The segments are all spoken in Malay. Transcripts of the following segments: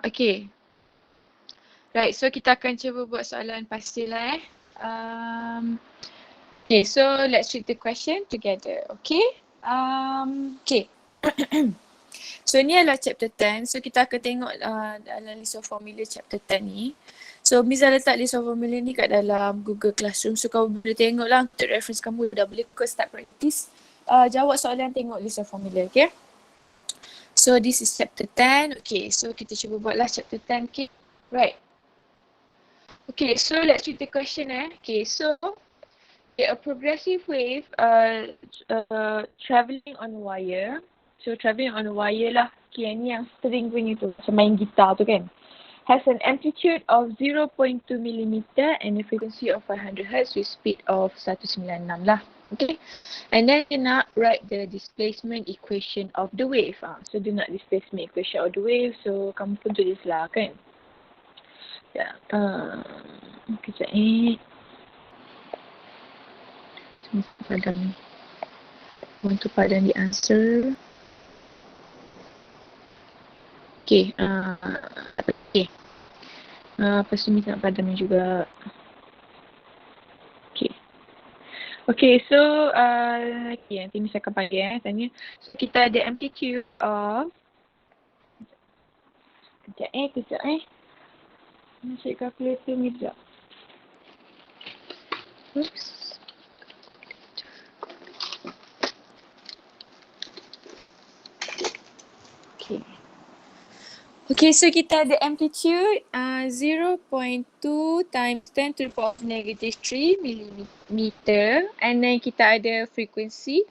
Okay. Right, so kita akan cuba buat soalan pastil lah Okay, so let's read the question together, okay? Okay. So ni adalah chapter 10. So kita akan tengok dalam list of formula chapter 10 ni. So Miza letak list of formula ni kat dalam Google Classroom. So kamu boleh tengok lah untuk reference kamu dah boleh ke start practice. Jawab soalan tengok list of formula, okay? So this is chapter 10. Okay, so kita cuba buatlah chapter 10, okay? Right. Okay, so let's read the question Okay, so a progressive wave travelling on a wire. So travelling on a wire lah. Okay, ni yang string punya tu. Macam main gitar tu kan. Has an amplitude of 0.2 mm and a frequency of 500 Hz with speed of 196 lah. Okay. And then dia nak write the displacement equation of the wave. So dia nak displacement equation of the wave. So kamu pun tulis lah kan. Ya. Kejap padam. Want to padam the answer. Okay. Okay. Lepas tu minta nak padam juga. Okay. Okay, so okay, nanti Miss akan panggil tanya. So kita ada amplitude of Kejap Masuk calculator ni sekejap. Oops. Okay, so kita ada amplitude 0.2 times 10 to the power of negative 3 millimeter, and then kita ada frequency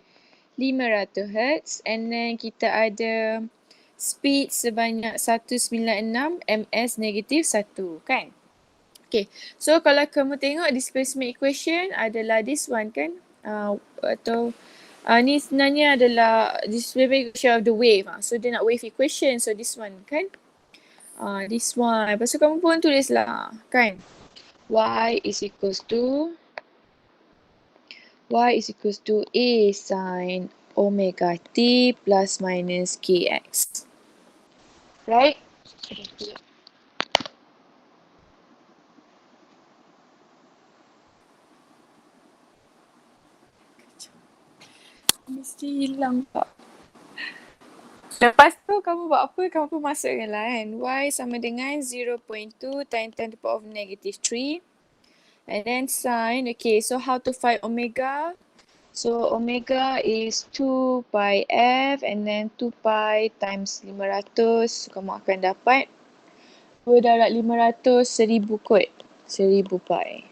500 Hz, and then kita ada speed sebanyak 196 ms negatif 1 kan. Okay, so kalau kamu tengok displacement equation adalah this one kan, ni sebenarnya adalah displacement equation of the wave. So dia nak wave equation, so this one kan. This one. Lepas tu kamu pun tulis lah kan. Y is equals to A sin omega t plus minus kx. Right? Mesti hilang tak? Lepas tu kamu buat apa? Kamu pun masukkan lah kan. Y sama dengan 0.2 times 10 to the power of negative 3. And then sin. Okay, so how to find omega? So omega is 2 pi f and then 2 pi times 500. So, kamu akan dapat 2 darab 500 1000 kot. 1000 pi.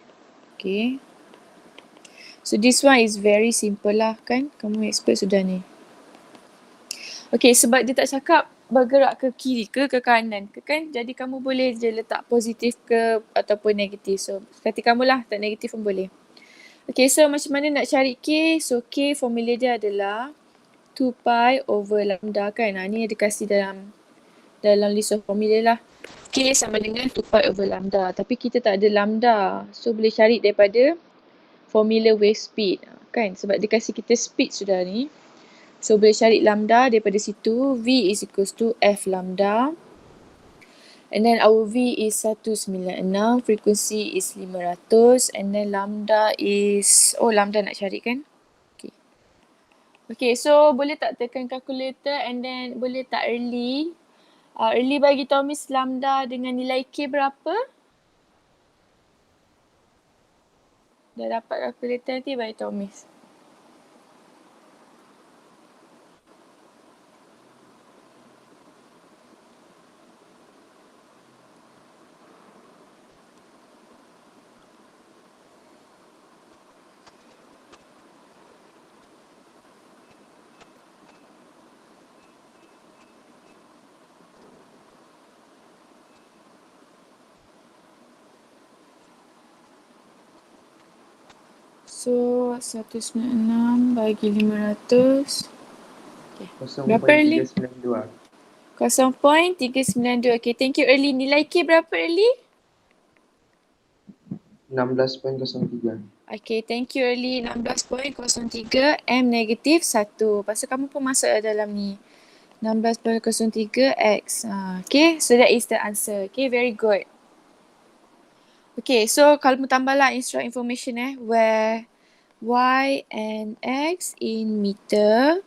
Okay. So this one is very simple lah kan. Kamu expert sudah ni. Okay, sebab dia tak cakap bergerak ke kiri ke kanan ke kan. Jadi kamu boleh je letak positif ke ataupun negatif. So kata kamu lah tak negatif pun boleh. Okay, so macam mana nak cari K? So K formula dia adalah 2 pi over lambda kan. Ni ada kasih dalam list of formula lah. K sama dengan 2 pi over lambda. Tapi kita tak ada lambda. So boleh cari daripada formula wave speed kan. Sebab dia kasih kita speed sudah ni. So boleh cari lambda daripada situ. V is equals to F lambda. And then our V is 196. Frequency is 500. And then lambda is... Oh, lambda nak cari kan? Okay. Okay, so boleh tak tekan calculator and then boleh tak early? Early bagi tahu Miss lambda dengan nilai K berapa? Dah dapat calculator nanti bagi tahu Miss. So 196 bagi 500. Okay. Berapa early? 0.392. Okay, thank you early. Nilai K berapa early? 16.03. Okay, thank you early. 16.03. M negatif 1. Lepas tu kamu pun masuk dalam ni. 16.03 X. Okay, so that is the answer. Okay, very good. Okay, so kalau mau tambahlah extra information where Y and X in meter,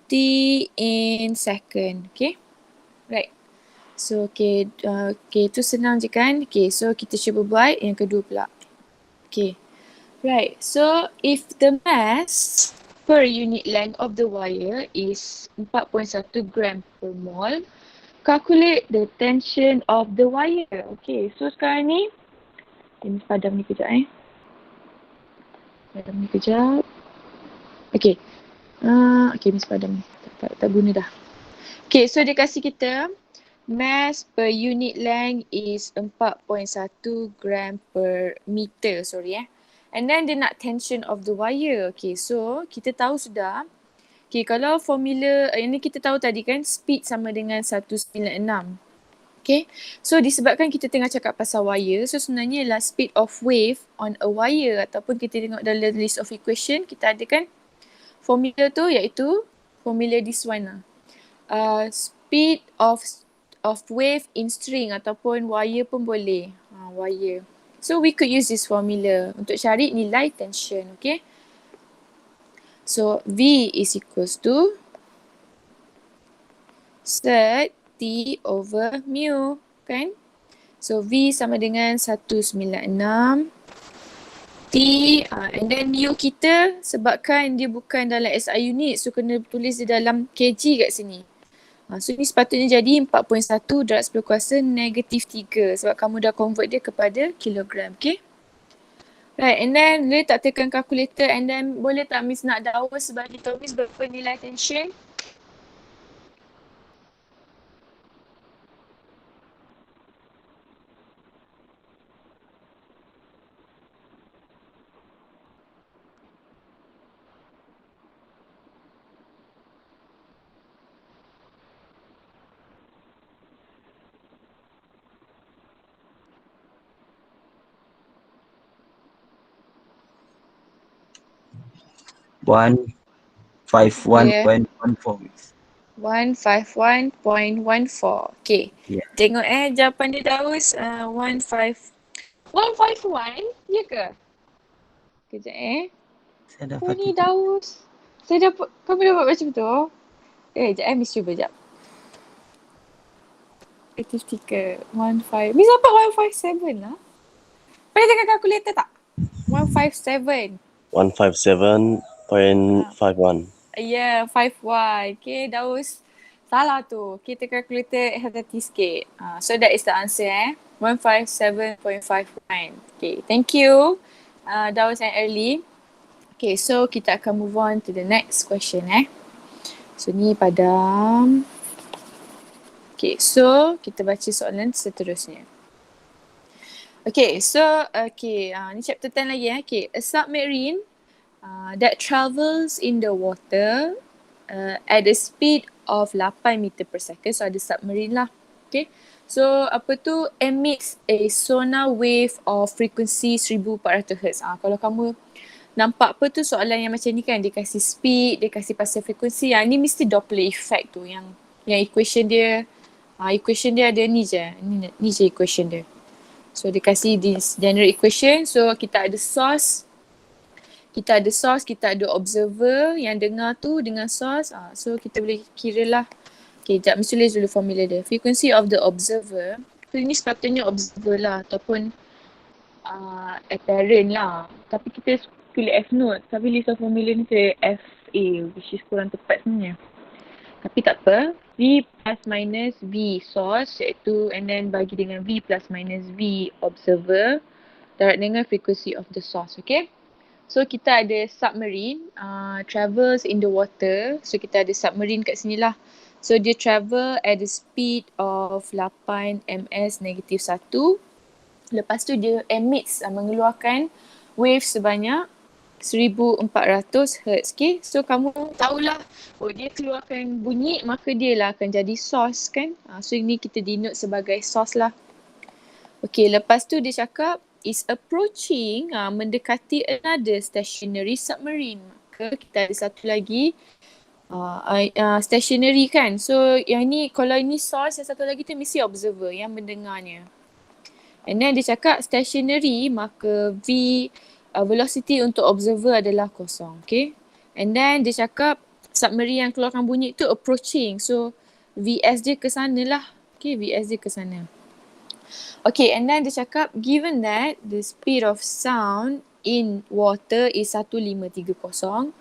T in second. Okay, right. So, okay, itu senang je kan? Okay, so kita cuba buat yang kedua pula. Okay, right. So, if the mass per unit length of the wire is 4.1 gram per mole, calculate the tension of the wire. Okay, so sekarang ni, Miss padam ni kejap Padam ni kejap. Okay. Okay, Miss padam ni. Tak guna dah. Okay, so dia kasih kita mass per unit length is 4.1 gram per meter, And then dia nak tension of the wire. Okay, so kita tahu sudah. Okay, kalau formula, ini kita tahu tadi kan, speed sama dengan 196. Okay, so disebabkan kita tengah cakap pasal wire, so sebenarnya ialah speed of wave on a wire ataupun kita tengok dalam list of equation, kita ada kan formula tu iaitu formula this one lah. Speed of wave in string ataupun wire pun boleh. Wire. So we could use this formula untuk cari nilai tension, okay? So V is equals to set T over mu, kan? So V sama dengan 196 T, and then U kita sebabkan dia bukan dalam SI unit, so kena tulis di dalam kg kat sini. So ini sepatutnya jadi 4.1 darab 10 kuasa negatif 3 sebab kamu dah convert dia kepada kilogram, okay? Right, and then boleh tak tekan calculator and then boleh tak Miss nak dawa sebagai tahu Miss berapa nilai tension? One 51.14. 151.14. Okay. Yeah. Tengok jawapan dia Daus 151. Ya ke? Kejap Saya dapat Oh ni Daus. Saya dapat, kamu dapat baca betul? Sekejap Miss cuba sekejap. Aktif tiga. 15. Miss dapat 157 lah. Boleh tekan kalkulator tak? 157. 157.51. Yeah, 51. Okay, Daus. Salah tu. Kita calculator hati-hati sikit. So that is the answer 157.51. Okay, thank you. Daus and Early. Okay, so kita akan move on to the next question So ni padam. Okay, so kita baca soalan seterusnya. Okay, so ni chapter 10 lagi Okay, a submarine that travels in the water at a speed of 8 meter per second. So ada submarine lah. Okay, so apa tu emits a sonar wave of frequency 1400 Hz. Kalau kamu nampak apa tu soalan yang macam ni kan, dia kasih speed, dia kasih pasal frekuensi. Yang ni mesti Doppler effect tu, yang equation dia ada ni je. Ni je equation dia. So dia kasih this general equation. So kita ada source, kita ada observer yang dengar tu dengan source. So kita boleh kira lah. Okay, sekejap mesti tulis dulu formula dia. Frequency of the observer. So ini sepatutnya observer lah ataupun apparent lah. Tapi kita tulis F note. Tapi list of formula ni tulis FA, which is kurang tepat sebenarnya. Tapi tak apa. V plus minus V source iaitu and then bagi dengan V plus minus V observer darab dengan frequency of the source. Okay. So kita ada submarine travels in the water. So kita ada submarine kat sini lah. So dia travel at the speed of 8 ms negatif 1. Lepas tu dia emits, mengeluarkan wave sebanyak 1400 Hz. Okay, so kamu tahulah, dia keluarkan bunyi, maka dia lah akan jadi source kan. So ini kita denote sebagai source lah. Okay, lepas tu dia cakap is approaching, mendekati another stationary submarine. Maka kita ada satu lagi stationary kan. So yang ni, kalau ini source, yang satu lagi tu mesti observer yang mendengarnya. And then dia cakap stationary, maka velocity untuk observer adalah kosong. Okay. And then dia cakap submarine yang keluarkan bunyi tu approaching. So Vs dia ke sana lah. Okay, Vs dia ke sana. Okay, and then dia cakap given that the speed of sound in water is 1530.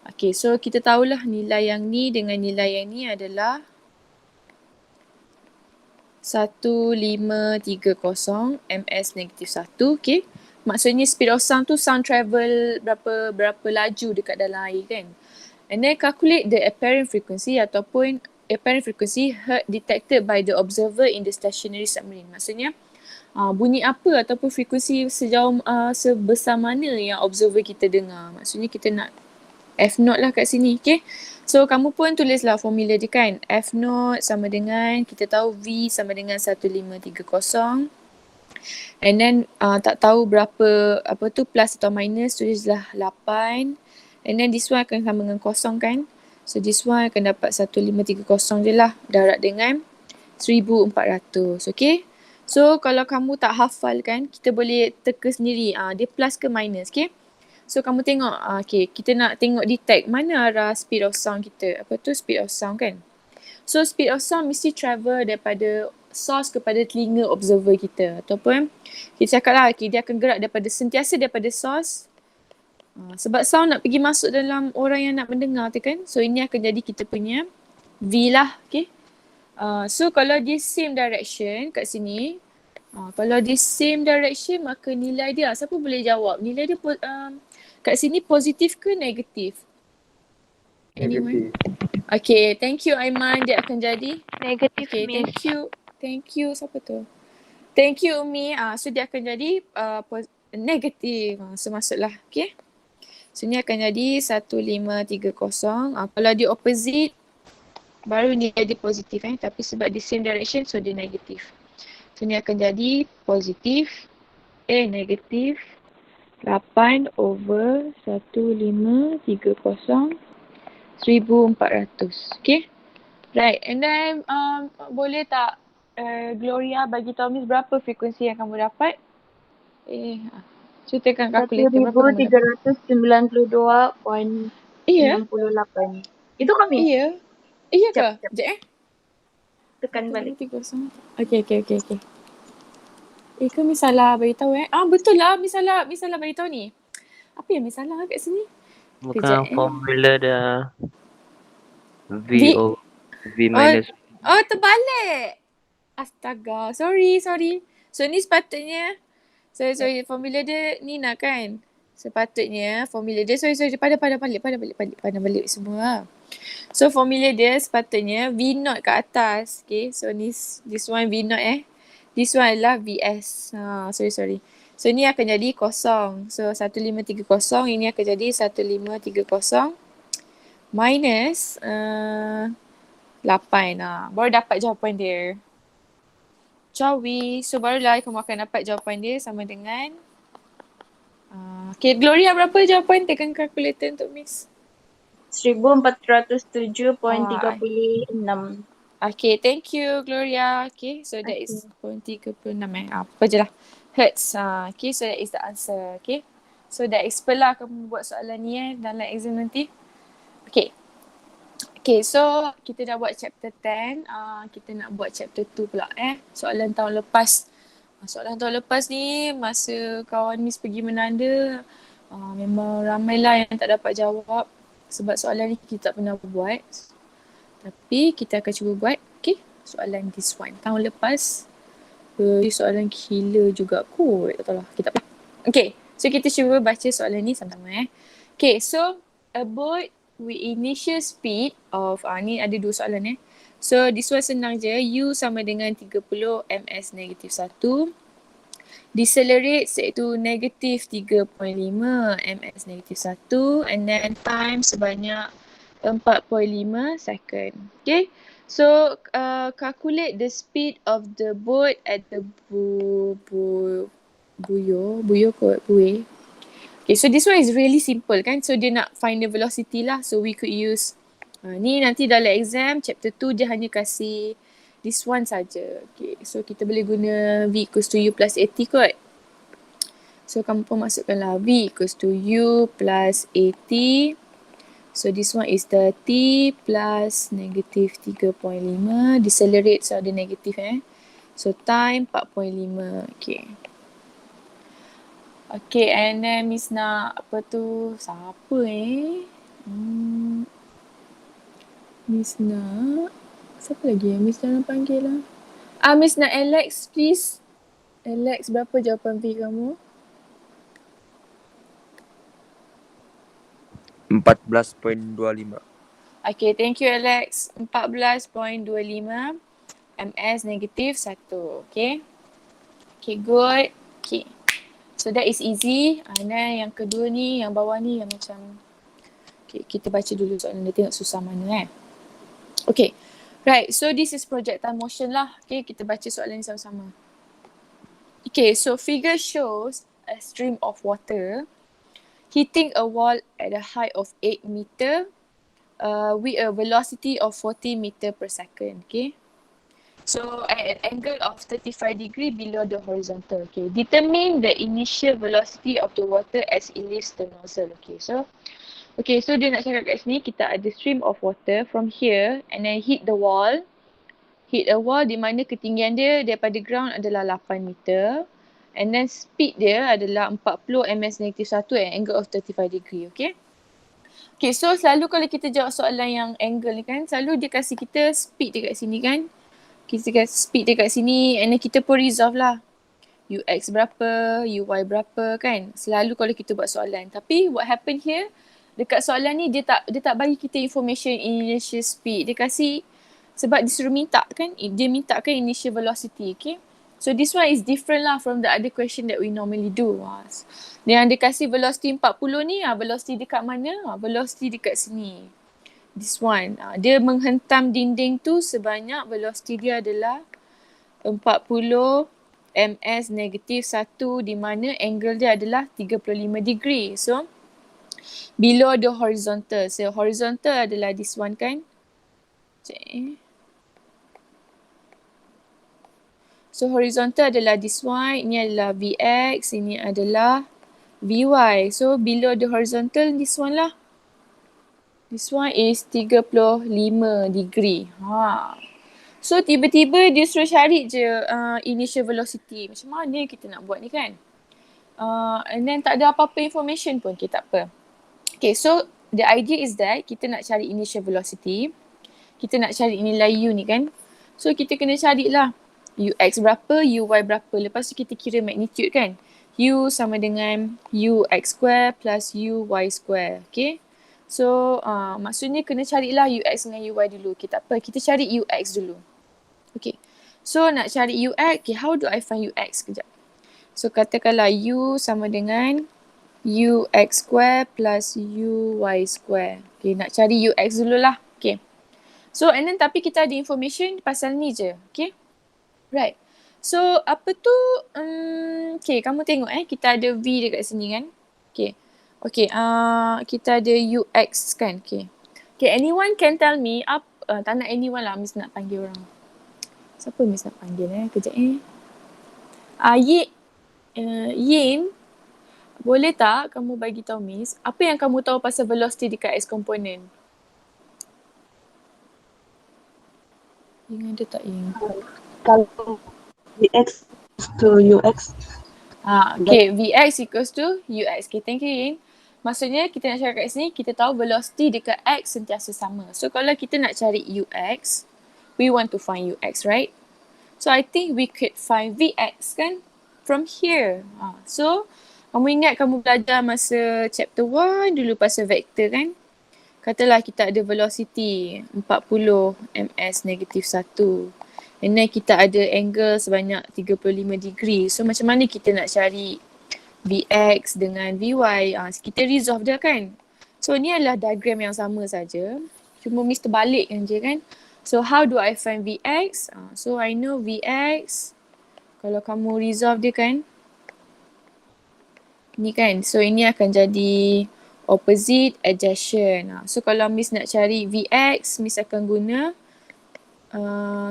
Okay, so kita tahulah nilai yang ni dengan nilai yang ni adalah 1530 ms negatif 1. Okay. Maksudnya speed of sound tu sound travel berapa laju dekat dalam air kan. And then calculate the apparent frequency ataupun apparent frequency heard detected by the observer in the stationary submarine. Maksudnya bunyi apa ataupun frekuensi sejauh sebesar mana yang observer kita dengar. Maksudnya kita nak F0 lah kat sini, okay. So kamu pun tulislah formula dia kan. F0 sama dengan, kita tahu V sama dengan 1530. And then tak tahu berapa, apa tu plus atau minus, tulislah 8. And then this one akan sama dengan kosong kan. So this one akan dapat 1530 je lah. Darab dengan 1400, okay. So kalau kamu tak hafal kan, kita boleh teka sendiri. Dia plus ke minus, okay. So kamu tengok, okay, kita nak tengok detect mana arah speed of sound kita. Apa tu speed of sound kan? So speed of sound mesti travel daripada source kepada telinga observer kita. Ataupun kita cakap lah, okay, dia akan gerak sentiasa daripada source. Sebab sound nak pergi masuk dalam orang yang nak mendengar tu kan. So ini akan jadi kita punya V lah, okay. So kalau dia same direction kat sini, kalau dia same direction maka nilai dia, siapa boleh jawab? Nilai dia kat sini positif ke negatif? Anyone? Okay, thank you Aiman. Dia akan jadi Negatif, okay, Miss. thank you. Siapa tu? Thank you Umi. So dia akan jadi negatif. So masuklah, okay. So ni akan jadi 1530. Kalau dia opposite, baru nilai dia positif tapi sebab di same direction, so dia negatif. So ni akan jadi positif, negatif 8 over 1530 1400. Okay. Right. And then boleh tak Gloria bagi tahu Miss berapa frekuensi yang kamu dapat? Ceritakan kalkulator berapa kamu dapat? 1392.68. Iya. Itu kami. Iya. Iya ke? Jap. Sekejap Tekan balik. Okay. Ke Miss salah beritahu betul lah Miss salah beritahu ni. Apa yang Miss salah kat sini? Bukan Kejap, formula dah. V minus. Terbalik. Astaga. Sorry. So ni sepatutnya, sorry formula dia ni nak kan? Sepatutnya formula dia, sorry, pada balik semua. So formula dia sepatutnya V0 kat atas. Okay, so this one V0 This one adalah Vs. Sorry. So ni akan jadi kosong. So 1530, ini akan jadi 1530 minus 8. Baru dapat jawapan dia. Cawi. So barulah kamu akan dapat jawapan dia sama dengan okay, Gloria berapa jawapan? Tekan kalkulator untuk Miss. 1407.36. Okay, thank you Gloria. Okay, so that is 0.36 apa je lah. Hertz. Okay, so that is the answer. Okay. So dah expert lah kamu buat soalan ni dalam exam nanti. Okay. Okay, so kita dah buat chapter 10. Kita nak buat chapter 2 pula soalan tahun lepas. Soalan tahun lepas ni masa kawan Miss pergi menanda, memang ramailah yang tak dapat jawab sebab soalan ni kita tak pernah buat. Tapi kita akan cuba buat, okay, soalan this one. Tahun lepas, soalan gila juga kot. Tak tahu lah, kita tak. Okay, so kita cuba baca soalan ni sama-sama Okay, so a boat with initial speed of, ni ada 2 soalan So this one senang je, U sama dengan 30 ms negatif 1. Decelerate iaitu negatif 3.5 ms negatif 1. And then time sebanyak 4.5 second. Okay. So calculate the speed of the boat at the buoy. Okay, so this one is really simple kan. So dia nak find the velocity lah. So we could use Ni nanti dalam exam chapter 2 dia hanya kasih this one saja. Okay, so kita boleh guna V equals to U plus 80 kot. So kamu pun masukkanlah V equals to U plus 80. So this one is 30 plus negative 3.5. Decelerate so ada negatif So time 4.5. Okay. Okay, and then Miss nak apa tu? Siapa Miss nak siapa lagi yang Miss nak panggil lah? Miss nak Alex please. Alex, berapa jawapan V kamu? 14.25. Okay, thank you Alex. 14.25 MS negatif 1. Okay. Okay, good. Okay. So that is easy. Then yang kedua ni, yang bawah ni yang macam okay, kita baca dulu soalan dia, tengok susah mana Okay. Right, so this is projectile motion lah. Okay, kita baca soalan ni sama-sama. Okay, so figure shows a stream of water hitting a wall at a height of 8 meter with a velocity of 40 meter per second. Okay. So at an angle of 35 degree below the horizontal. Okay. Determine the initial velocity of the water as it leaves the nozzle. Okay. So dia nak cakap kat sini kita ada stream of water from here and then hit the wall. Hit a wall di mana ketinggian dia daripada ground adalah 8 meter. And then speed dia adalah 40 ms negative 1 at angle of 35 degree. Okay. Okay, so selalu kalau kita jawab soalan yang angle ni kan, selalu dia kasi kita speed dekat sini kan. Kita kasi speed dekat sini and then kita pun resolve lah. UX berapa, UY berapa kan. Selalu kalau kita buat soalan. Tapi what happen here, dekat soalan ni dia tak bagi kita information initial speed. Dia kasi sebab disuruh minta kan. Dia minta kan initial velocity. Okay. So this one is different lah from the other question that we normally do. Yang dia kasi velocity 40 ni, velocity dekat mana? Velocity dekat sini. This one. Dia menghentam dinding tu sebanyak velocity dia adalah 40 ms negatif 1 di mana angle dia adalah 35 degree. So, below the horizontal. So, horizontal adalah this one kan? So horizontal adalah this one, ini adalah Vx, ini adalah Vy. So below the horizontal, this one lah. This one is 35 degree. So tiba-tiba dia suruh cari je initial velocity. Macam mana kita nak buat ni kan? And then tak ada apa-apa information pun. Okay, tak apa. Okay, so the idea is that kita nak cari initial velocity. Kita nak cari nilai U ni kan? So kita kena carilah. UX berapa, UY berapa. Lepas tu kita kira magnitude kan. U sama dengan UX square plus UY square. Okay. So maksudnya kena carilah UX dengan UY dulu. Okay, tak apa. Kita cari UX dulu. Okay. So nak cari UX. Okay, how do I find UX? Kejap. So katakanlah U sama dengan UX square plus UY square. Okay, nak cari UX dululah. Okay. So and then tapi kita ada information pasal ni je. Okay. Right. So apa tu, okay kamu tengok kita ada V dekat sini kan. Okay. Okay, kita ada UX kan. Okay. Okay, anyone can tell me, tak nak anyone lah, Miss nak panggil orang. Siapa Miss nak panggil kejap Yin, boleh tak kamu bagi tahu Miss, apa yang kamu tahu pasal velocity dekat X component? Yin ada tak Yin? Kalau Vx to Ux. Okay, Vx equals to Ux. Okay, thank you Yin. Maksudnya kita nak cari kat sini, kita tahu velocity dekat X sentiasa sama. So kalau kita nak cari Ux, we want to find Ux, right? So I think we could find Vx kan from here. So kamu ingat kamu belajar masa chapter 1 dulu pasal vector kan? Katalah kita ada velocity 40 ms negatif 1. And then kita ada angle sebanyak 35 degree. So macam mana kita nak cari Vx dengan Vy? Kita resolve dia kan. So ni adalah diagram yang sama saja. Cuma Miss terbalikkan je kan. So how do I find Vx? So I know Vx. Kalau kamu resolve dia kan. Ni kan. So ini akan jadi opposite adjacent. So kalau Miss nak cari Vx, Miss akan guna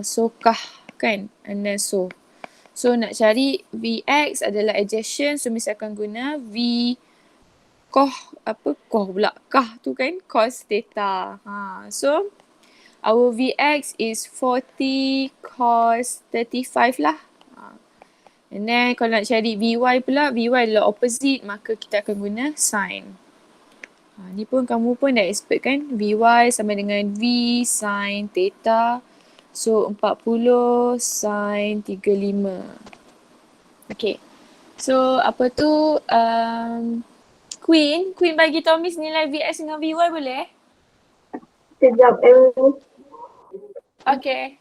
so kah kan, and then so. So nak cari Vx adalah adjacent, so Miss akan guna V kah tu kan, cos theta. So our Vx is 40 cos 35 lah. And then kalau nak cari Vy pula, Vy adalah opposite, maka kita akan guna sin. Ni pun kamu pun dah expert kan, Vy sama dengan V sin theta. So 40 sin 35. Okay. So apa tu, Queen bagi tahu Miss nilai Vx dengan Vy boleh? Sekejap. Okay.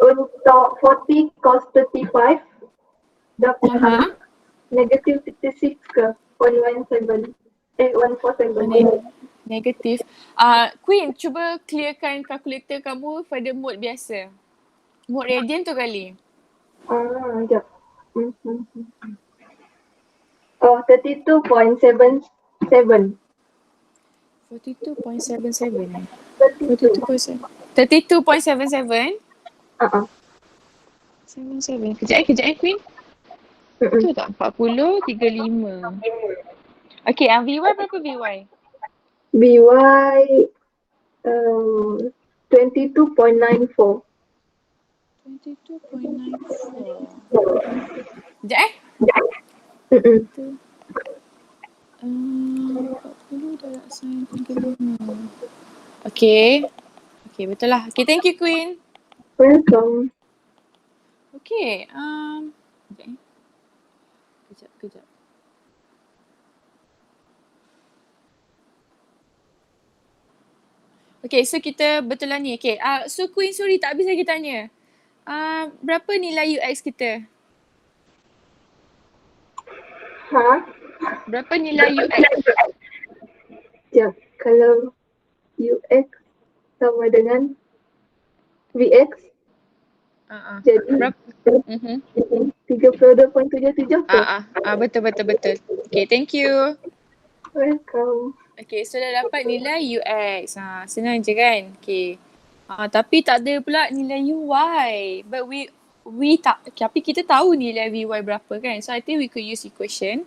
Untuk 40 cos 35 dapat negative 66 ke 0.17. 147. Negatif. Queen, cuba clearkan kalkulator kamu pada mode biasa. Mode radian tu kali. Sekejap. Oh, 32.77. 42.77. 32.77. 77. Kejap Queen. Betul tak? 40, 35. Okay, Vy berapa Vy? BY 22.94. 22.94. Sekejap 40 darab sin 35. Okay, betul lah. Okay, thank you Queen. Welcome. Okay, kejap. Okay, so kita betul lah ni. Okay, so Queen, sorry tak habis lagi tanya. Berapa nilai UX kita? Berapa nilai UX? Sekejap. Kalau UX sama dengan VX, jadi Berapa? 32.77 ke? Betul. Okay, thank you. Welcome. Okay, so dah dapat nilai UX. Senang je kan? Okay. Tapi tak ada pula nilai UY. But tapi kita tahu nilai VY berapa kan? So I think we could use equation.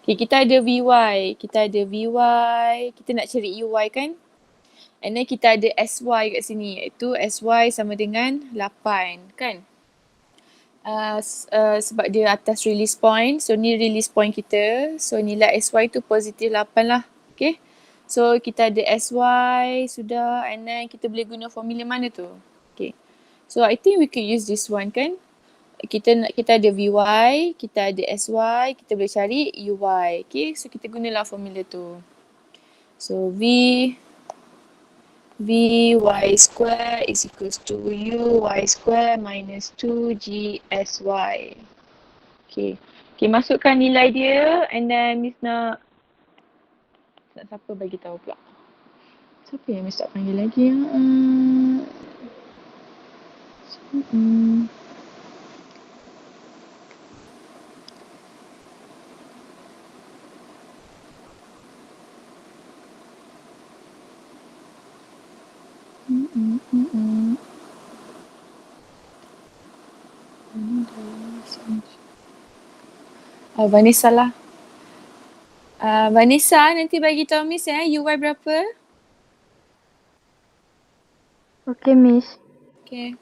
Okay, kita ada VY. Kita nak cari UY kan? And then kita ada SY kat sini, iaitu SY sama dengan 8 kan? Sebab dia atas release point. So ni release point kita. So nilai SY tu positif 8 lah. Okay. So kita ada SY sudah, and then kita boleh guna formula mana tu? Okay. So I think we could use this one kan? Kita ada VY, kita ada SY, kita boleh cari UY. Okay. So kita gunalah formula tu. So Vy square is equals to Uy square minus 2GSY. Okay, masukkan nilai dia, and then Miss nak siapa bagi tahu pula? Siapa yang Miss tak panggil lagi? Vanessa lah. Vanessa, nanti bagi tahu Miss UY berapa? Okay, Miss. Okay.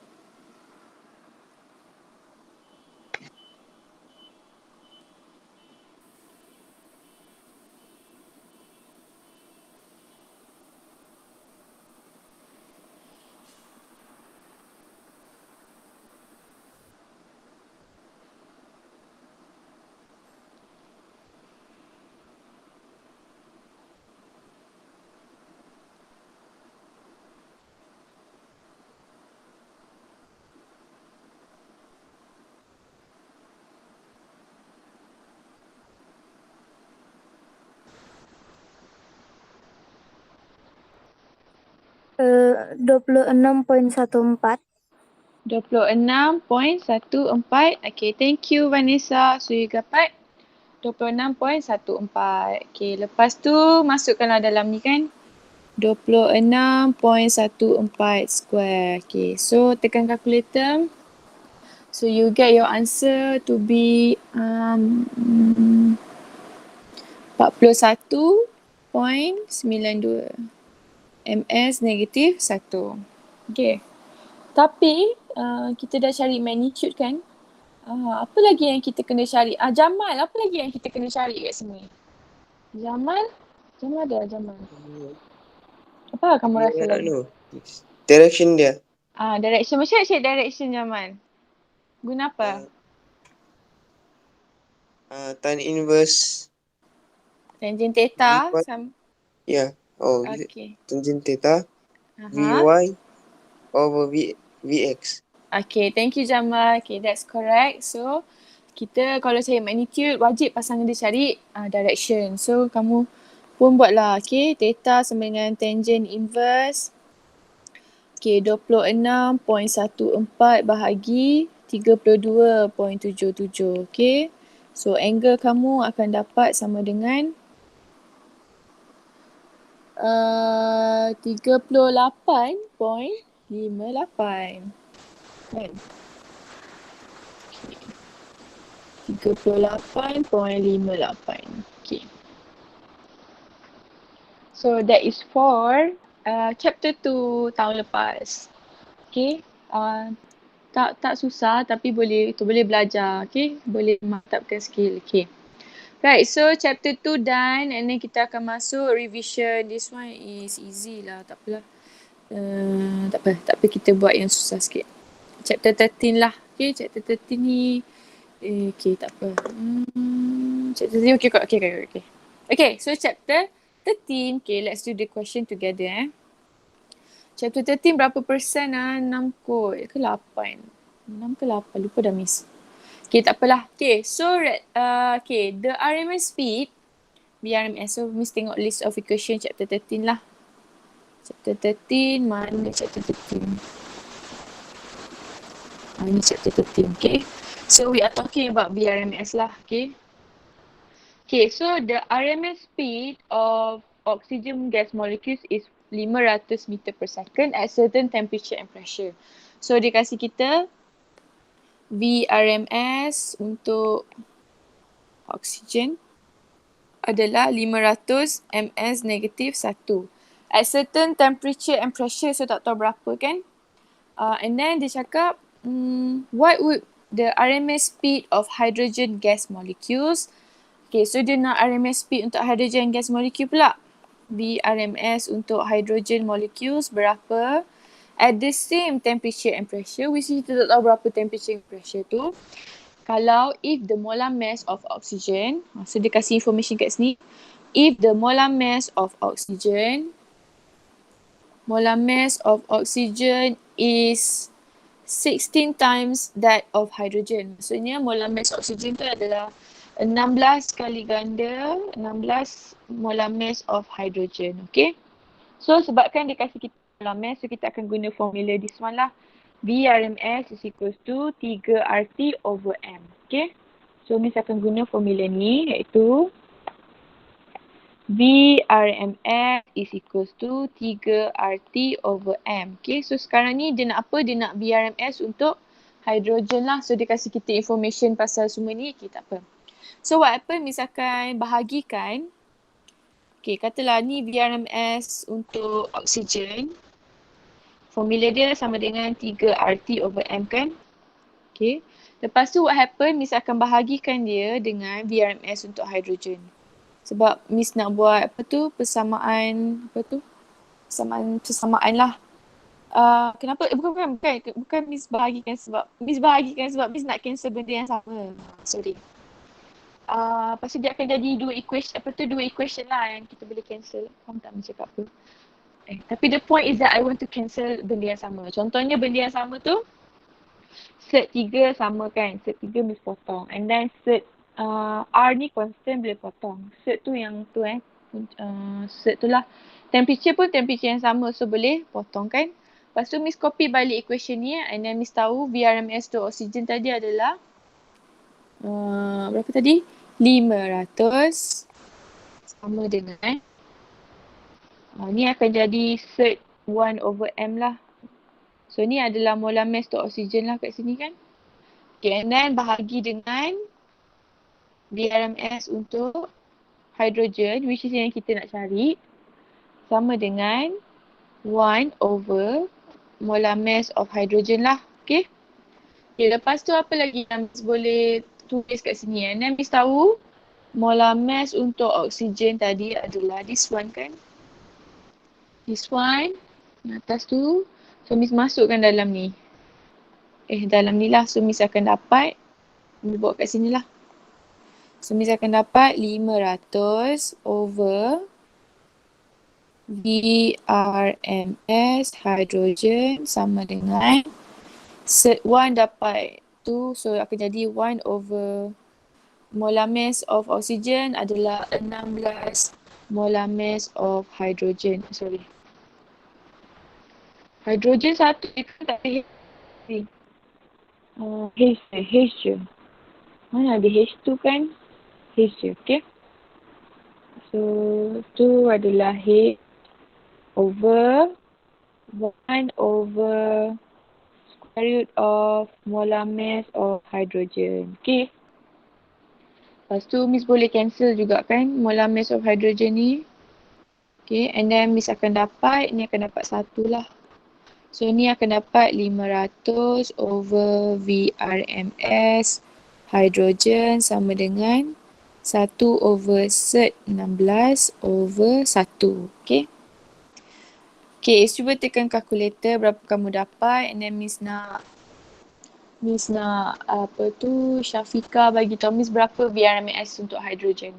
Uh, 26.14. 26.14. Okay, thank you Vanessa. So you dapat 26.14. Okay, lepas tu masukkanlah dalam ni kan. 26.14 square. Okay, so tekan calculator. So you get your answer to be 41.92 ms negatif 1. Okay. Tapi kita dah cari magnitude kan. Apa lagi yang kita kena cari? Jamal, apa lagi yang kita kena cari kat sini? Jamal ada Jamal. Apa kamu rasa lagi? Direction dia. Direction. Macam mana cek direction Jamal? Guna apa? Tan inverse. Tangent theta. Ya. Oh, Okay. tangent theta. Vy over Vx. Okay, thank you Jamal. Okay, that's correct. So, kita kalau cari magnitude, wajib pasangan dia cari direction. So, kamu pun buatlah. Okay, theta sama dengan tangent inverse. Okay, 26.14 bahagi 32.77. Okay, so angle kamu akan dapat sama dengan 38.58. Kan? 38.58. Okay. So that is for chapter 2 tahun lepas. Okay. Tak susah tapi boleh belajar. Okay. Boleh mantapkan skill. Okay. Right, so chapter 2 done and then kita akan masuk revision. This one is easy lah, tak apalah. Tak apa kita buat yang susah sikit. Chapter 13 lah. Okay, chapter 13 ni okay, tak apa. Chapter 13 okay. Okay, so chapter 13, okay, let's do the question together Chapter 13 berapa persen 6 kot ke 8? 6 ke 8, lupa dah miss. Okay, tak apalah. Okay, so okay, the RMS speed BRMS. So miss tengok list of equation chapter 13 lah. Chapter 13, mana chapter 13? Ini chapter 13, okay. So we are talking about BRMS lah, okay. Okay, so the RMS speed of oxygen gas molecules is 500 meter per second at certain temperature and pressure. So dia kasih kita VRMS untuk oksigen adalah 500 ms negatif 1. At certain temperature and pressure, so tak tahu berapa kan. And then dia cakap, what would the RMS speed of hydrogen gas molecules? Okay, so dia nak RMS speed untuk hydrogen gas molecule pula. VRMS untuk hydrogen molecules berapa? At the same temperature and pressure, which kita tak tahu berapa temperature and pressure tu. Kalau if the molar mass of oxygen, so dia kasih information kat sini. If the molar mass of oxygen is 16 times that of hydrogen. Maksudnya molar mass oxygen tu adalah 16 kali ganda 16 molar mass of hydrogen. Okay. So sebabkan dia kasih kita molar mass, so kita akan guna formula this one lah. VRMS is equals to 3RT over M. Okay. So Miss akan guna formula ni iaitu VRMS is equals to 3RT over M. Okay. So sekarang ni dia nak apa? Dia nak VRMS untuk hydrogen lah. So dia kasih kita information pasal semua ni. Okay, tak apa. So what happen? Miss akan bahagikan. Okay, katalah ni VRMS untuk oksigen. Formula dia sama dengan 3RT over M kan. Okay. Lepas tu what happen? Miss akan bahagikan dia dengan VRMS untuk hydrogen. Sebab Miss nak buat persamaan lah. Kenapa? Bukan Miss bahagikan sebab Miss nak cancel benda yang sama. Sorry. Lepas tu dia akan jadi dua equation lah yang kita boleh cancel. Faham tak Miss cakap apa? Tapi the point is that I want to cancel benda yang sama. Contohnya benda yang sama tu cert 3 sama kan. Cert 3 Miss potong. And then cert R ni constant boleh potong. Cert tu yang tu cert tu lah. Temperature pun temperature yang sama so boleh potong kan. Lepas tu Miss copy balik equation ni and then Miss tahu VRMS tu oksigen tadi adalah berapa tadi? 500 sama dengan ni akan jadi cert 1/m lah. So ni adalah molar mass tu oksigen lah kat sini kan. Okay, and then bahagi dengan VRMS untuk hydrogen, which is yang kita nak cari, sama dengan 1 over molar mass of hydrogen lah. Okay. Okay, lepas tu apa lagi yang Miss boleh tulis kat sini? And then Miss tahu molar mass untuk oksigen tadi adalah this one kan. This one, yang atas tu. So Miss masukkan dalam ni. Dalam ni lah. So Miss akan dapat, Miss bawa kat sini lah. So Miss akan dapat 500 over VRMS hydrogen sama dengan cert 1 dapat 2. So akan jadi 1 over molar mass of oxygen adalah 16 molar mass of hydrogen. Sorry. Hydrogen satu itu tak ada H je. Mana ada H2 kan? H je, okay? So, tu adalah H over 1 over square root of molar mass of hydrogen. Okay? Lepas tu Miss boleh cancel juga kan molar mass of hydrogen ni. Okay, and then Miss akan dapat, ni akan dapat 1 lah. So ni akan dapat 500 over VRMS hydrogen sama dengan 1 over cert 16 over 1. Okay. Okay, cuba tekan kalkulator berapa kamu dapat and then Miss nak Syafiqah bagi tahu Miss berapa VRMS untuk hydrogen.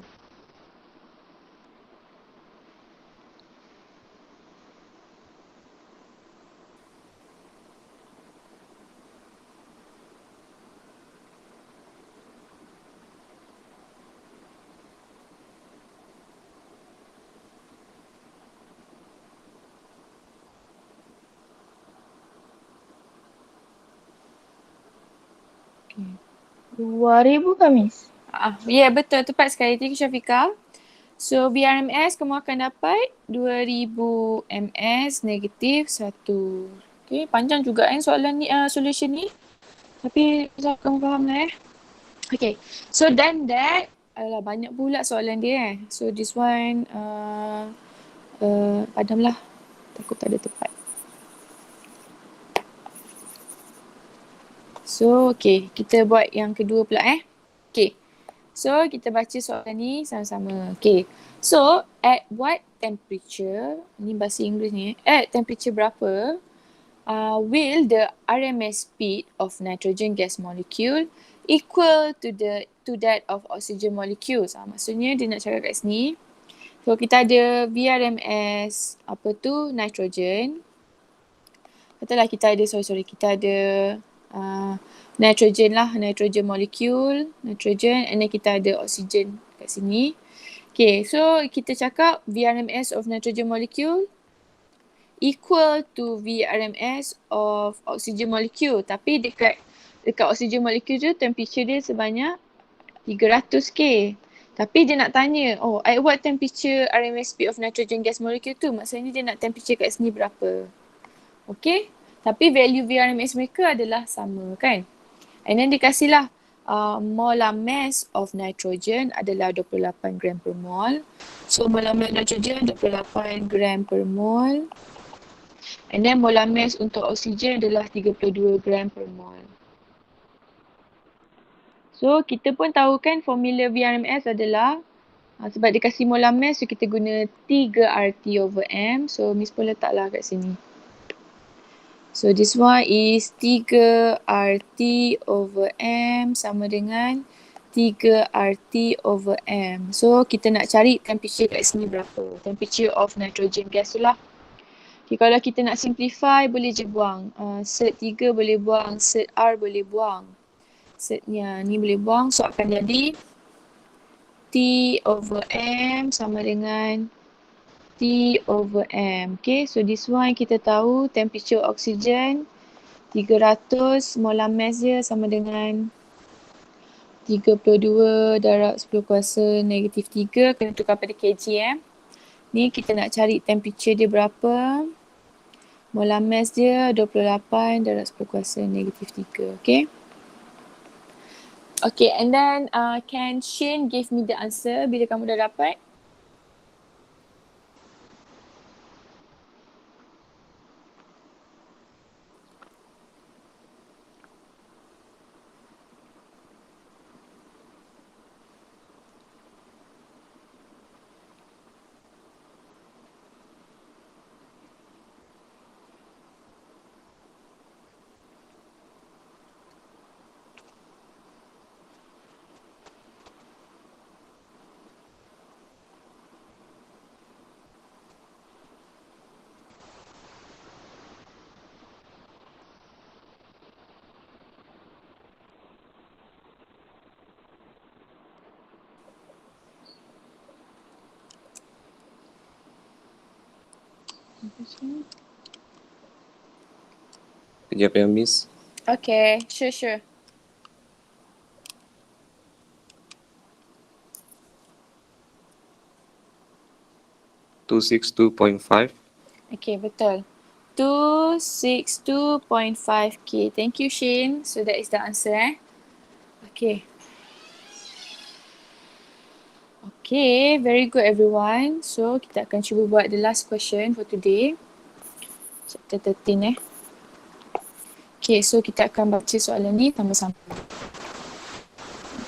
Okay. 2,000 kan, Miss? Ya, betul. Tepat sekali. Thank you, Syafiqah. So, VRMS kamu akan dapat 2000 ms negatif 1. Okay, panjang juga soalan ni, solution ni. Tapi, kamu faham lah Okay, so done that. Alah, banyak pula soalan dia So, this one, padamlah. Takut tak ada tempat. So, okay. Kita buat yang kedua pula Okay. So, kita baca soalan ni sama-sama. Okay. So, at what temperature, ni bahasa Inggeris ni, at temperature berapa will the RMS speed of nitrogen gas molecule equal to that of oxygen molecules. Maksudnya dia nak cakap kat sini. So, kita ada VRMS, nitrogen. Katalah kita ada, kita ada nitrogen lah, nitrogen molecule, nitrogen, and then kita ada oksigen kat sini. Okay, so kita cakap VRMS of nitrogen molecule equal to VRMS of oksigen molecule. Tapi dekat oksigen molecule tu temperature dia sebanyak 300K. Tapi dia nak tanya, at what temperature RMS speed of nitrogen gas molecule tu? Maksudnya dia nak temperature kat sini berapa. Okay? Tapi value VRMS mereka adalah sama kan. And then dikasihlah molar mass of nitrogen adalah 28 gram per mol. So molar mass nitrogen 28 gram per mol. And then molar mass untuk oksigen adalah 32 gram per mol. So kita pun tahu kan formula VRMS adalah sebab dia kasih molar mass so kita guna 3RT over M. So Miss pun letaklah kat sini. So this one is 3RT over M sama dengan 3RT over M. So kita nak cari temperature kat sini berapa. Temperature of nitrogen gas tu lah. Okay, kalau kita nak simplify boleh je buang. Cert 3 boleh buang, cert R boleh buang. Cert ni boleh buang. So akan jadi T over M sama dengan T over M. Okay, so this one kita tahu temperature oksigen 300 molar mass dia sama dengan 32 darab 10 kuasa negatif 3. Kena tukar pada kg. Ni kita nak cari temperature dia berapa. Molar mass dia 28 darab 10 kuasa negatif 3. Okay. Okay, and then can Shane give me the answer bila kamu dah dapat? Kejap ya, Miss. Okay, sure. 262.5. Okay, betul. 262.5K. Thank you, Shane. So that is the answer. Okay. Okay, very good everyone. So kita akan cuba buat the last question for today. Chapter 13 Okay, so kita akan baca soalan ni sama-sama.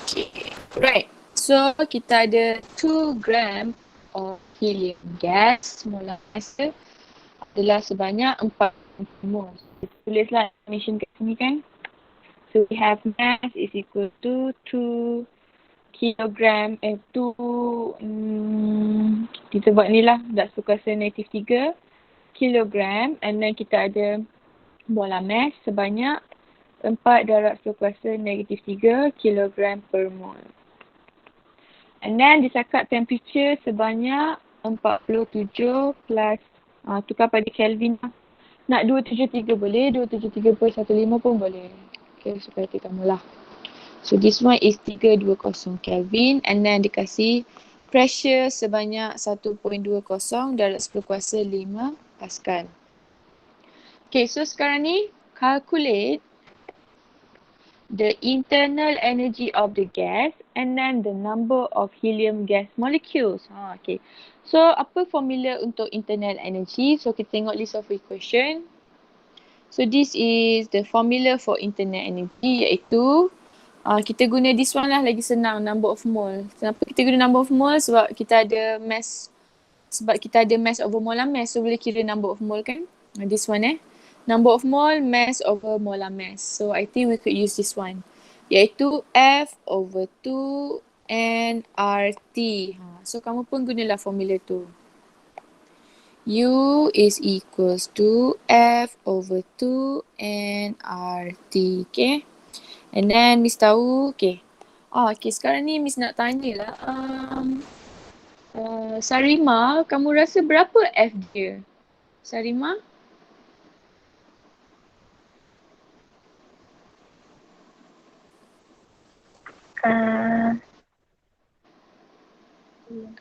Okay, right. So kita ada 2 gram of helium gas, molar mass adalah sebanyak 4 mol. Kita tulislah information kat sini kan. So we have mass is equal to 2 kilogram, kita buat ni lah, darab 10 kuasa negatif 3 kilogram, and then kita ada molar mass sebanyak 4 darab 10 kuasa negatif 3 kilogram per mol. And then disakap temperature sebanyak 47 plus, tukar pada Kelvin lah. Nak 273 boleh, 273.15 pun boleh. Okay, supaya kita mula. So this one is 320 Kelvin, and then dikasih pressure sebanyak 1.20 darab 10 kuasa 5 Pascal. Okay, so sekarang ni calculate the internal energy of the gas and then the number of helium gas molecules. Okay. So apa formula untuk internal energy? So kita tengok list of equation. So this is the formula for internal energy, iaitu kita guna this one lah, lagi senang, number of mole. Kenapa kita guna number of mole? Sebab kita ada mass over molar mass, so boleh kira number of mole kan. This one number of mole, mass over molar mass. So I think we could use this one, iaitu F over 2 and RT. So kamu pun gunalah formula tu. U is equals to F over 2 and RT. Okay. And then Miss tahu, okay. Okay, sekarang ni Miss nak tanyalah. Sarima, kamu rasa berapa F dia? Sarima?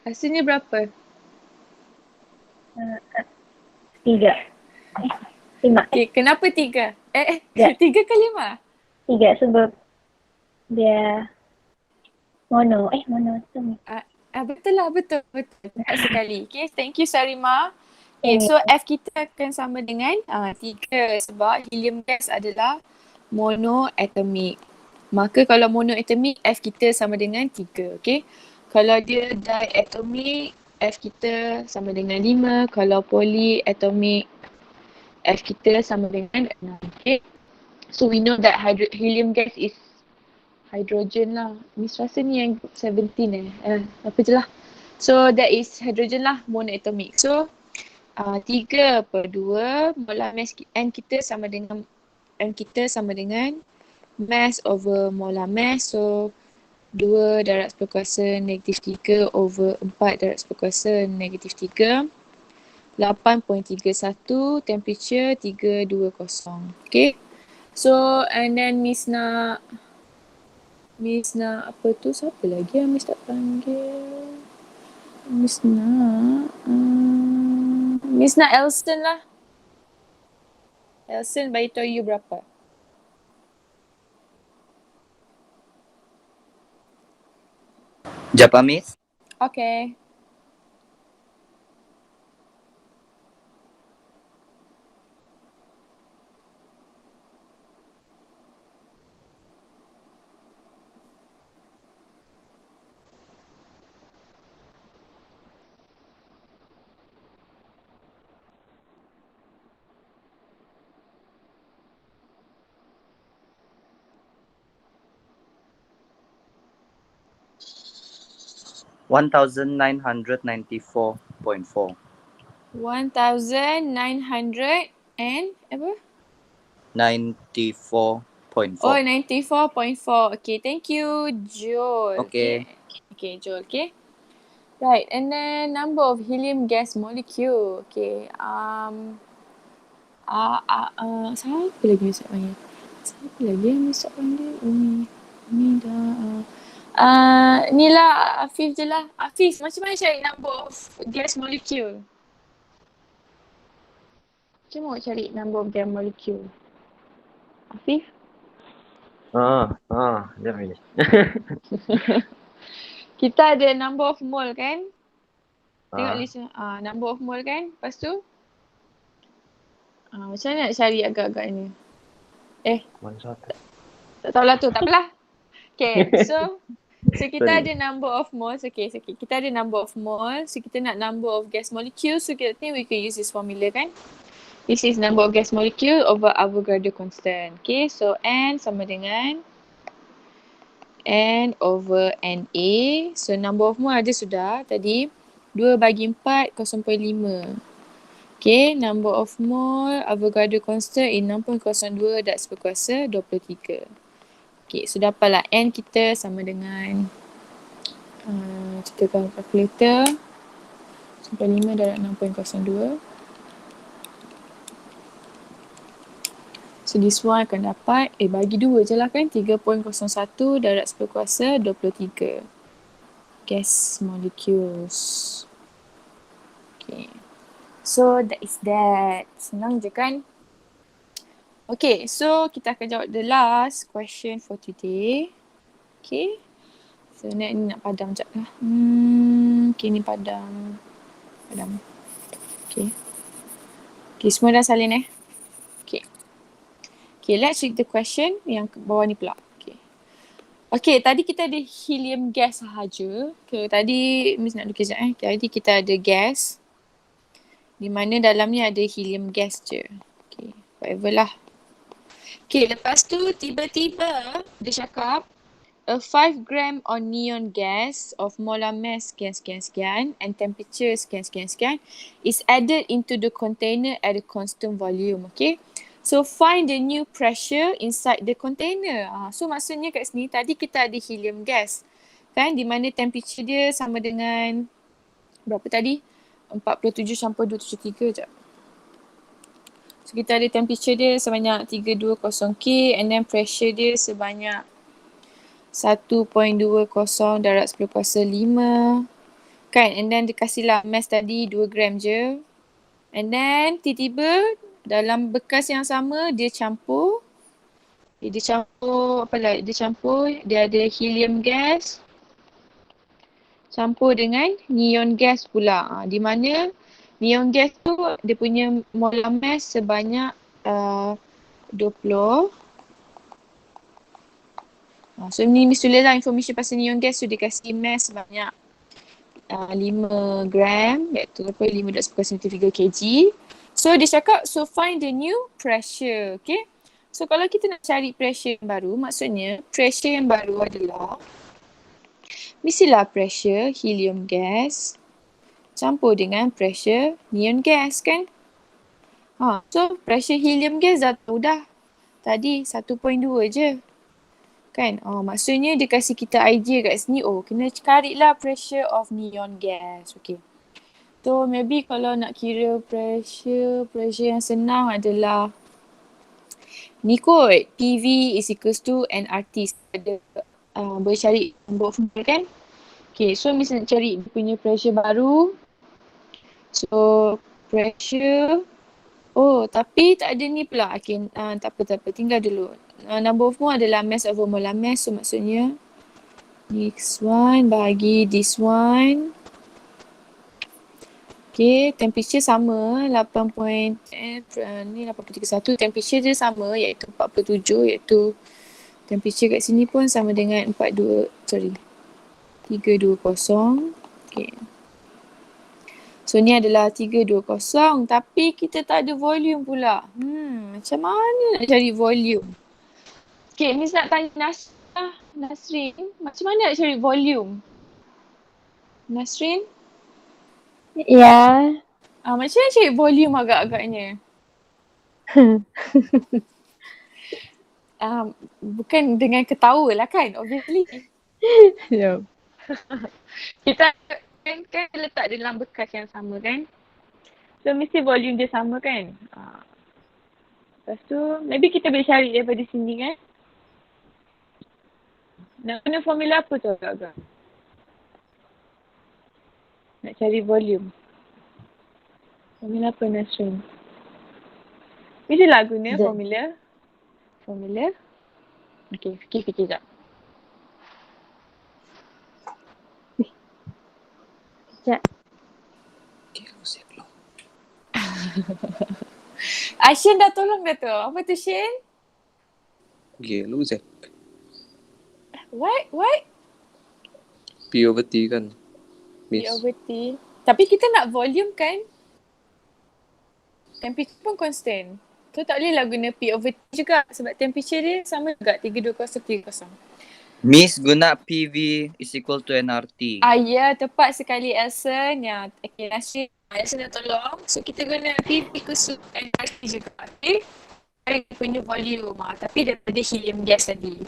Rasanya berapa? 3. 5. Okay, kenapa 3? Ya. 3 ke 5? 3 sebab dia mono tu ni. Betul lah, betul. Tepat sekali. Okay, thank you Sarima. Okay, so F kita akan sama dengan 3 sebab helium gas adalah monoatomic. Maka kalau monoatomic, F kita sama dengan 3. Okay. Kalau dia diatomic, F kita sama dengan 5. Kalau polyatomic, F kita sama dengan 6. Okay. So we know that helium gas is hydrogen lah. Miss rasa ni yang 17 apa je lah. So that is hydrogen lah, monoatomic. So 3/2 molar mass N kita sama dengan mass over molar mass. So 2 darab 10 kuasa negatif 3 over 4 darab 10 kuasa negatif 3. 8.31, temperature 320. Okay. So, and then Miss nak apa tu? Siapa lagi yang Miss tak panggil? Miss nak Elson lah. Elson bagi tahu you berapa? Japa, Miss. Okay. One 1,994.4. 1,900 and apa? 94.4. Oh, 94.4. Okay, thank you, Joel. Okay. Okay, Joel, okay. Right, and then number of helium gas molecule. Okay, siapa lagi Miss panggil? Siapa lagi yang Miss panggil? Umi dah. Ni lah, Afif je lah. Afif, macam mana cari number of gas molecule? Macam mana nak cari number of gas molecule? Afif? Jap Miss. Kita ada number of mole kan? Tengok Ah. list number of mole kan? Lepas tu macam mana nak cari agak-agak ni? Mana satu? Tak tahulah tu, tak apalah. Okay, so kita Sorry. ada number of moles. Okay, kita ada number of moles. So kita nak number of gas molecules. So kita think we can use this formula kan? This is number of gas molecule over Avogadro constant. Okay, so N sama dengan N over NA. So number of mole ada sudah tadi. 2 bagi 4, 0.5. Okay, number of mole Avogadro constant in 6.02 darab 10 kuasa 23. Okay, so dapatlah N kita sama dengan cekakan kalkulator 0.5 darab 6.02. So this one akan dapat, bagi 2 je lah kan, 3.01 darab 10 kuasa 23. Gas molecules. Okay. So that is that. Senang je kan? Okay, so kita akan jawab the last question for today. Okay. So nak padam sekejap lah. Okay, ni padam. Okay. Okay, semua dah salin Okay. Okay, let's read the question yang bawah ni pula. Okay, tadi kita ada helium gas sahaja. Okay, tadi Miss nak lukis sekejap Tadi kita ada gas. Di mana dalam ni ada helium gas je. Okay, whatever lah. Okay, lepas tu tiba-tiba dia cakap a 5 gram on neon gas of molar mass sekian and temperature sekian is added into the container at a constant volume. Okay. So find the new pressure inside the container. So maksudnya kat sini tadi kita ada helium gas. Kan di mana temperature dia sama dengan berapa tadi? 47.273 sekejap. So kita ada temperature dia sebanyak 320K and then pressure dia sebanyak 1.20 darab 10 kuasa 5. Kan, and then dia kasihlah mass tadi 2 gram je. And then tiba-tiba dalam bekas yang sama dia campur. Dia ada helium gas campur dengan neon gas pula. Di mana neon gas tu dia punya molar mass sebanyak 20. So ni Miss tulis lah information pasal neon gas. So dia kasih mass sebanyak 5 gram iaitu 5.93 kg. So dia cakap so find the new pressure. Okay. So kalau kita nak cari pressure yang baru, maksudnya pressure yang baru adalah mestilah pressure helium gas campur dengan pressure neon gas kan. So pressure helium gas dah tahu dah. Tadi 1.2 je. Kan? Maksudnya dia kasih kita idea kat sini. Kena carilah pressure of neon gas. Okay. So maybe kalau nak kira pressure yang senang adalah ni kot, PV is equals to nRT. Ada boleh cari number of mole kan? Okay, so Miss nak cari dia punya pressure baru. So pressure, oh tapi tak ada ni pula. Okay, tak apa, tinggal dulu. Number of mole adalah mass over molar mass. So maksudnya this one bahagi this one. Okay, temperature sama 8.31. Temperature dia sama iaitu 47, iaitu temperature kat sini pun sama dengan 320. Okay. So ni adalah 320 tapi kita tak ada volume pula. Macam mana nak cari volume? Okay, Miss nak tanya Nasrin, macam mana nak cari volume? Nasrin? Ya. Macam mana cari volume agak-agaknya? Bukan dengan ketawa lah kan, obviously. Ya. Kita kan letak dalam bekas yang sama kan. So mesti volume dia sama kan. Lepas tu maybe kita boleh cari daripada sini kan. Nak guna formula apa tu agak-agak? Nak cari volume. Formula apa Nasrin? Bisa lah guna formula. Okay, fikir sekejap. Sekejap. Shin dah tolong dah tu. Apa tu Shin? Gelo je. What? P over T kan. P Miss. over T. Tapi kita nak volume kan? Temperature pun constant. So tak boleh lah guna P over T juga sebab temperature dia sama juga 320. Miss guna PV is equal to nRT. Ya, tepat sekali Elson. Ya, okay, Nasrin. Elson dah tolong. So kita guna P equals to nRT juga. Okay? Cari punya volume. Tapi daripada helium gas tadi.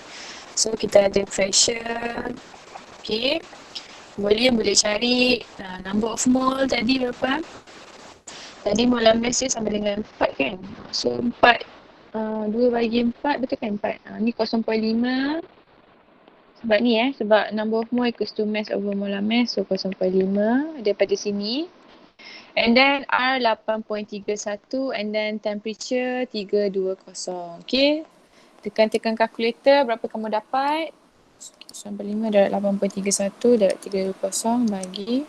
So kita ada pressure. Okay. Volume boleh cari. Number of mole tadi berapa? Tadi molar mass dia sama dengan 4 kan? So 4, 2 bagi 4, betul kan 4? Ni 0.5. Sebab ni sebab number of mole equals to mass over molar mass. So 0.5 daripada sini. And then R 8.31 and then temperature 320. Okay. Tekan kalkulator, berapa kamu dapat? 0.5 darab 8.31 darab 320 bagi.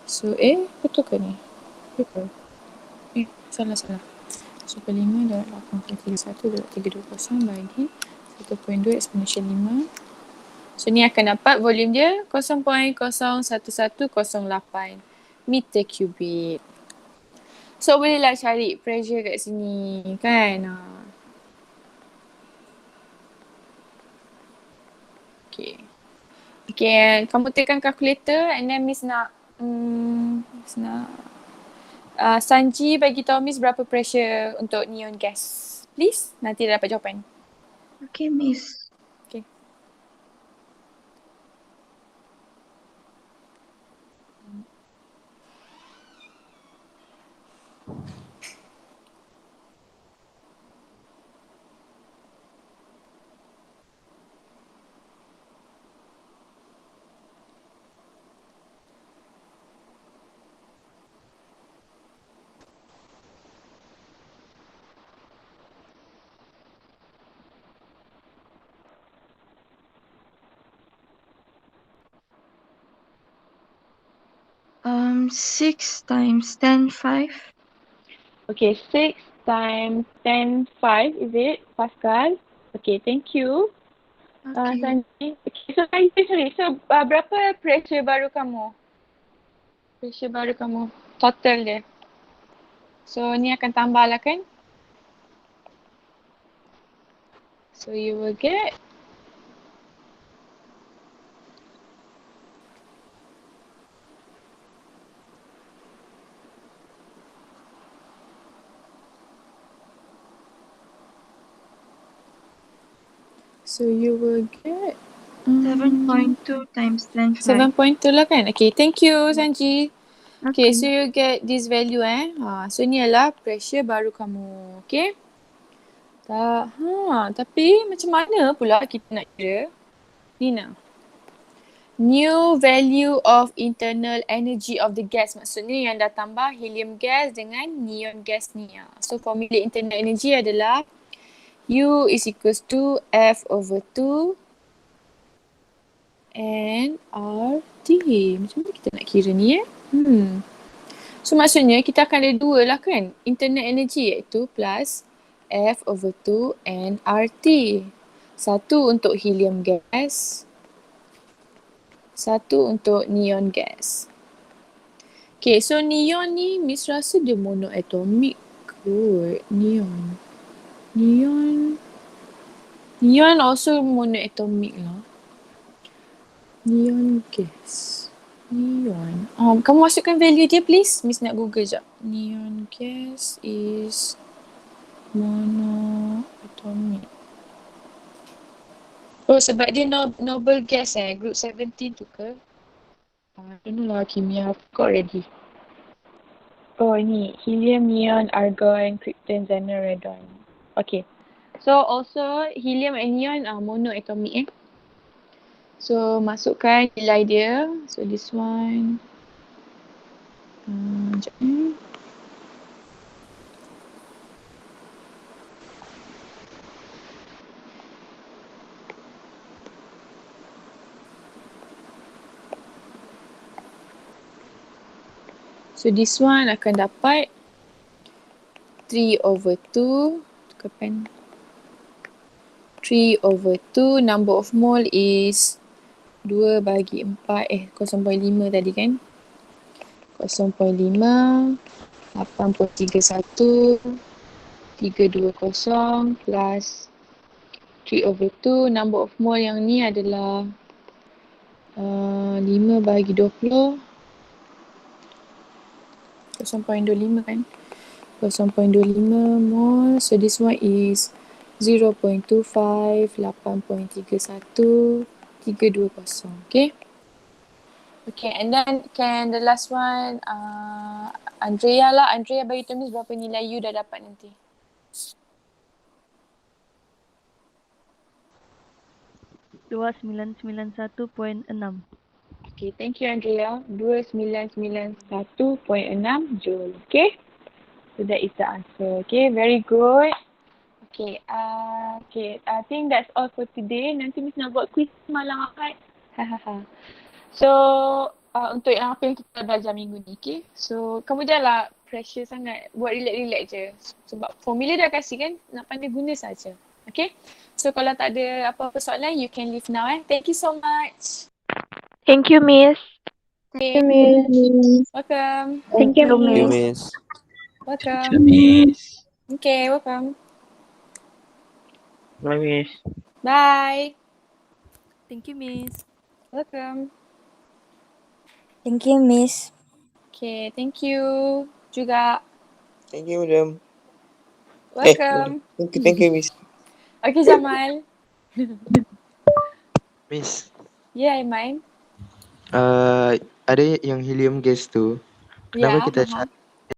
So betul ke ni? Betul. Salah. 0.5 darab 8.31 darab 320 bagi 1.2 exponential 5. So ni akan dapat volume dia 0.01108 meter kubik. So bolehlah cari pressure kat sini kan. Okay, kamu tekan kalkulator and then Miss nak Sanji bagi tahu Miss berapa pressure untuk neon gas. Please, nanti dah dapat jawapan. Okay, Miss. Okay. Um, 6 times 10, 5. Okay, 6 times 10, 5 is it? Pascal. Okay, thank you. Okay. Sanji. Okay, so Sanji, sorry. So berapa pressure baru kamu? Pressure baru kamu. Total dia. So ni akan tambah lah kan? So you will get 7.2 times 10 5. 7.2 lah kan? Okay, thank you Sanji. Okay, Okay. so you get this value so ni adalah pressure baru kamu. Okay? Tapi macam mana pula kita nak kira? Nina. New value of internal energy of the gas. Maksudnya yang dah tambah helium gas dengan neon gas ni. So formula internal energy adalah U is equals to F/2 and RT. Macam mana kita nak kira ni So maksudnya kita akan ada dua lah kan. Internal energy iaitu plus F/2 and RT. Satu untuk helium gas. Satu untuk neon gas. Okay, so neon ni Miss rasa dia monoatomic kot. Neon also monoatomic lah. Neon gas. Neon. Kamu masukkan value dia please. Miss nak google jap. Neon gas is monoatomic. Oh, sebab dia noble gas group 17 tu ke? I don't know lah, kimia forgot already. Oh, ni helium, neon, argon, krypton, xenon, radon. Okay. So also helium and neon are monoatomic So masukkan nilai dia. So this one. Sekejap So this one akan dapat 3/2. Tukar pen. 3/2 number of mole is 2/4 0.5 tadi kan. 0.5 8.31 320 plus 3/2 number of mole yang ni adalah 5/20 0.25 kan. 0.25 mole. So this one is 0.25 8.31 320. Okay. Okay, and then can the last one Andrea lah. Andrea bagi tulis berapa nilai you dah dapat nanti. $2991.6. Okay, thank you Andrea. 2991.6 joule. Okay. So that is the answer. Okay, very good. Okay, I think that's all for today. Nanti Miss nak buat quiz malam Ahad. So, untuk yang apa yang kita belajar minggu ni, okay? So, kamu janganlah pressure sangat. Buat relax-relax je. Sebab formula dah kasih kan, nak pandai guna saja. Okay? So, kalau tak ada apa-apa soalan, you can leave now. Thank you so much. Thank you, Miss. Okay. Welcome. Thank you, Thank you, Miss. Miss. Welcome. Okay, welcome. Bye, Miss. Bye. Thank you, Miss. Welcome. Thank you, Miss. Okay, thank you juga. Thank you, madam. Welcome. Thank you, miss. Okay, Jamal. Miss, Yeah, Aiman. ada yang helium gas tu. Kenapa Ya, kita faham.